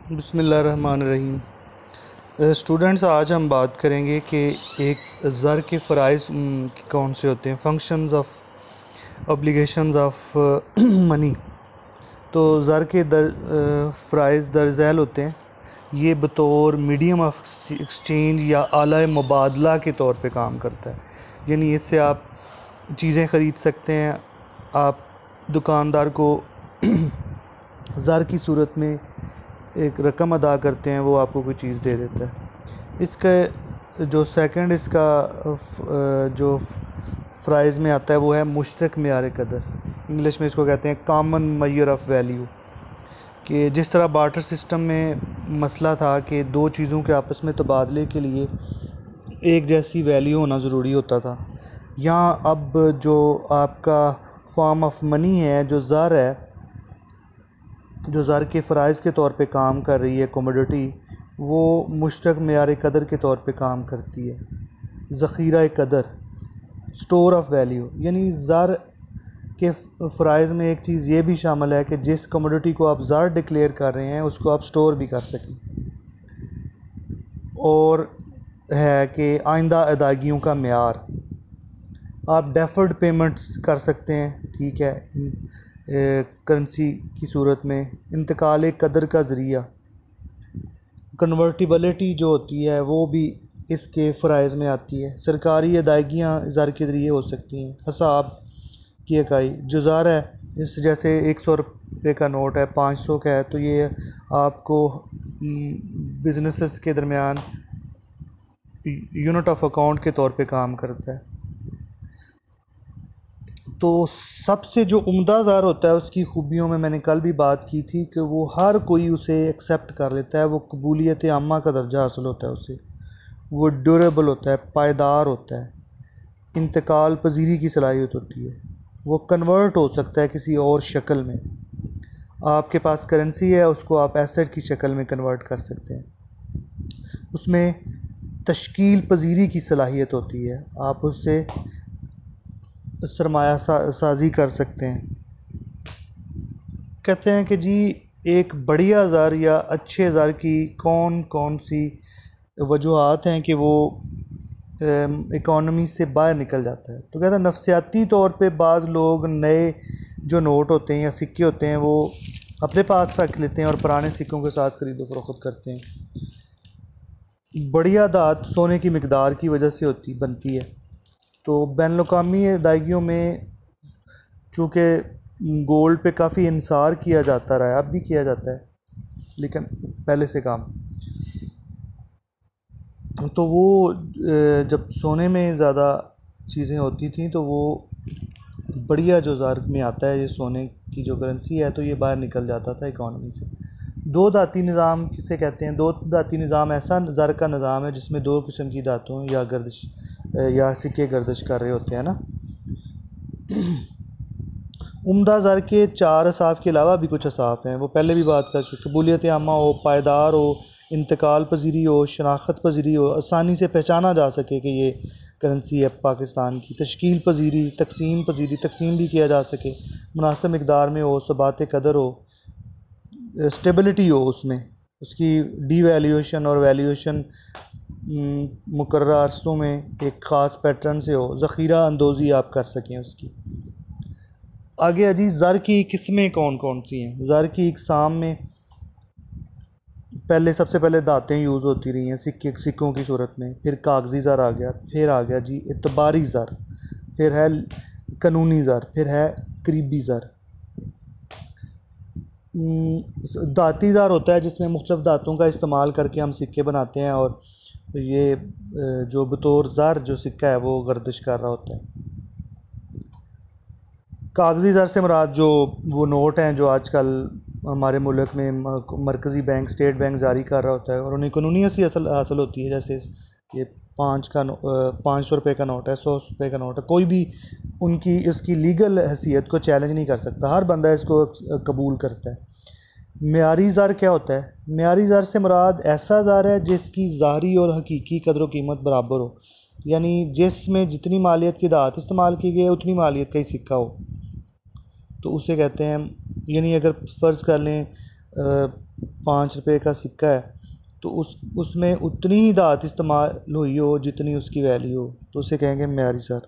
बिस्मिल्लाहिर्रहमानिर्रहीम। स्टूडेंट्स, आज हम बात करेंगे कि एक ज़र के फ़राइज़ कौन से होते हैं, functions of obligations of money. तो ज़र के फ़राइज़ दरज़ैल होते हैं। ये बतौर मीडियम ऑफ एक्सचेंज या आला मुबादला के तौर पे काम करता है, यानी इससे आप चीज़ें ख़रीद सकते हैं। आप दुकानदार को ज़र की सूरत में एक रकम अदा करते हैं, वो आपको कोई चीज़ दे देता है। इसका जो सेकंड इसका जो फ़राइज़ में आता है वो है मुश्तरक मेयार कदर। इंग्लिश में इसको कहते हैं कॉमन मेजर ऑफ़ वैल्यू। कि जिस तरह बार्टर सिस्टम में मसला था कि दो चीज़ों के आपस में तबादले के लिए एक जैसी वैल्यू होना ज़रूरी होता था, यहाँ अब जो आपका फॉर्म ऑफ मनी है, जो ज़र है, जो ज़र के फ़राइज़ के तौर पे काम कर रही है कमोडिटी, वो मुश्तरक मेयार कदर के तौर पे काम करती है। ज़ख़ीरा कदर, स्टोर ऑफ़ वैल्यू, यानी ज़र के फ़राइज़ में एक चीज़ ये भी शामिल है कि जिस कमोडिटी को आप ज़र डिक्लेयर कर रहे हैं उसको आप स्टोर भी कर सकें, और है कि आइंदा अदायगियों का मेयार। आप डेफर्ड पेमेंट्स कर सकते हैं, ठीक है, करेंसी की सूरत में। इंतकाल कदर का ज़रिया, कन्वर्टिबिलिटी जो होती है वो भी इसके फ़राइज़ में आती है। सरकारी अदायगियाँ ज़र के ज़रिए हो सकती हैं। हिसाब की इकाई जो ज़र है, इस जैसे 100 रुपये का नोट है, 500 का है, तो ये आपको बिजनेसेस के दरमियान यूनिट ऑफ अकाउंट के तौर पे काम करता है। तो सबसे जो उम्दा ज़र होता है उसकी ख़ूबियों में मैंने कल भी बात की थी कि वो हर कोई उसे एक्सेप्ट कर लेता है, वो कबूलियत आमा का दर्जा हासिल होता है उसे। वो ड्यूरेबल होता है, पायदार होता है, इंतकाल पजीरी की सलाहियत होती है, वो कन्वर्ट हो सकता है किसी और शक्ल में। आपके पास करेंसी है, उसको आप एसेट की शक्ल में कन्वर्ट कर सकते हैं। उसमें तश्कील पजीरी की सलाहियत होती है, आप उससे सरमाया साजी कर सकते हैं। कहते हैं कि जी एक बढ़िया ज़र या अच्छे ज़र की कौन कौन सी वजूहात हैं कि वो इकॉनमी से बाहर निकल जाता है। तो कहते हैं नफसियाती तौर पे बाज़ लोग नए जो नोट होते हैं या सिक्के होते हैं वो अपने पास रख लेते हैं और पुराने सिक्कों के साथ खरीदो फरोख्त करते हैं। बढ़िया दात सोने की मिकदार की वजह से बनती है। तो बैनुल-अक़वामी अदायगियों में चूँकि गोल्ड पे काफ़ी इंसार किया जाता रहा है, अब भी किया जाता है, लेकिन पहले से काम, तो वो जब सोने में ज़्यादा चीज़ें होती थी तो वो बढ़िया जो ज़र में आता है, ये सोने की जो करेंसी है, तो ये बाहर निकल जाता था इकॉनमी से। दो दाती निज़ाम किसे कहते हैं? दो दाती निज़ाम ऐसा ज़र का निज़ाम है जिसमें दो किस्म की दातों या गर्दिश या सिक्के गर्दिश कर रहे होते हैं ना। उम्दा ज़र के 4 असाफ़ के अलावा भी कुछ असाफ़ हैं, वो पहले भी बात कर चुके। कबूलियत आमा हो, पायदार हो, इंतकाल पजीरी हो, शनाख्त पजीरी हो, आसानी से पहचाना जा सके कि ये करेंसी है पाकिस्तान की। तश्कील पजीरी, तकसीम पजीरी, तकसीम भी किया जा सके, मुनासिब मिकदार में हो, सबात कदर हो, स्टेबिलिटी हो, उसमें उसकी डीवैल्यूएशन और वैल्यूएशन मुकर्रर अरसों में एक ख़ास पैटर्न से हो, ज़ख़ीरा अंदोज़ी आप कर सकें उसकी। आगे अजी ज़र की किस्में कौन कौन सी हैं? ज़र की इक़साम में सबसे पहले दातें यूज़ होती रही हैं सिक्कों की सूरत में, फिर कागज़ी ज़र आ गया, फिर आ गया जी इतबारी ज़र, फिर है कानूनी ज़र, फिर है करीबी ज़र। दाती ज़र होता है जिसमें मुख्तलिफ़ दातों का इस्तेमाल करके हम सिक्के बनाते हैं, और ये जो बतौर ज़र जो सिक्का है वो गर्दिश कर रहा होता है। कागज़ी ज़र से मुराद जो वो नोट हैं जो आजकल हमारे मुल्क में मरकज़ी बैंक, स्टेट बैंक जारी कर रहा होता है, और उन्हें कानूनी हासिल होती है। जैसे ये 500 रुपये का नोट है, 100 रुपये का नोट है, कोई भी उनकी इसकी लीगल हैसियत को चैलेंज नहीं कर सकता, हर बंदा इसको कबूल करता है। मेयारी ज़र क्या होता है? मेयारी ज़र से मुराद ऐसा ज़र है जिसकी ज़ाहरी और हकीकी कदर कीमत बराबर हो, यानी जिसमें जितनी मालियत की दात इस्तेमाल की गई है उतनी मालियत का ही सिक्का हो, तो उसे कहते हैं। यानी अगर फ़र्ज़ कर लें 5 रुपए का सिक्का है तो उसमें उतनी ही धात इस्तेमाल हुई हो जितनी उसकी वैल्यू हो, तो उसे कहेंगे म्यारी ज़र।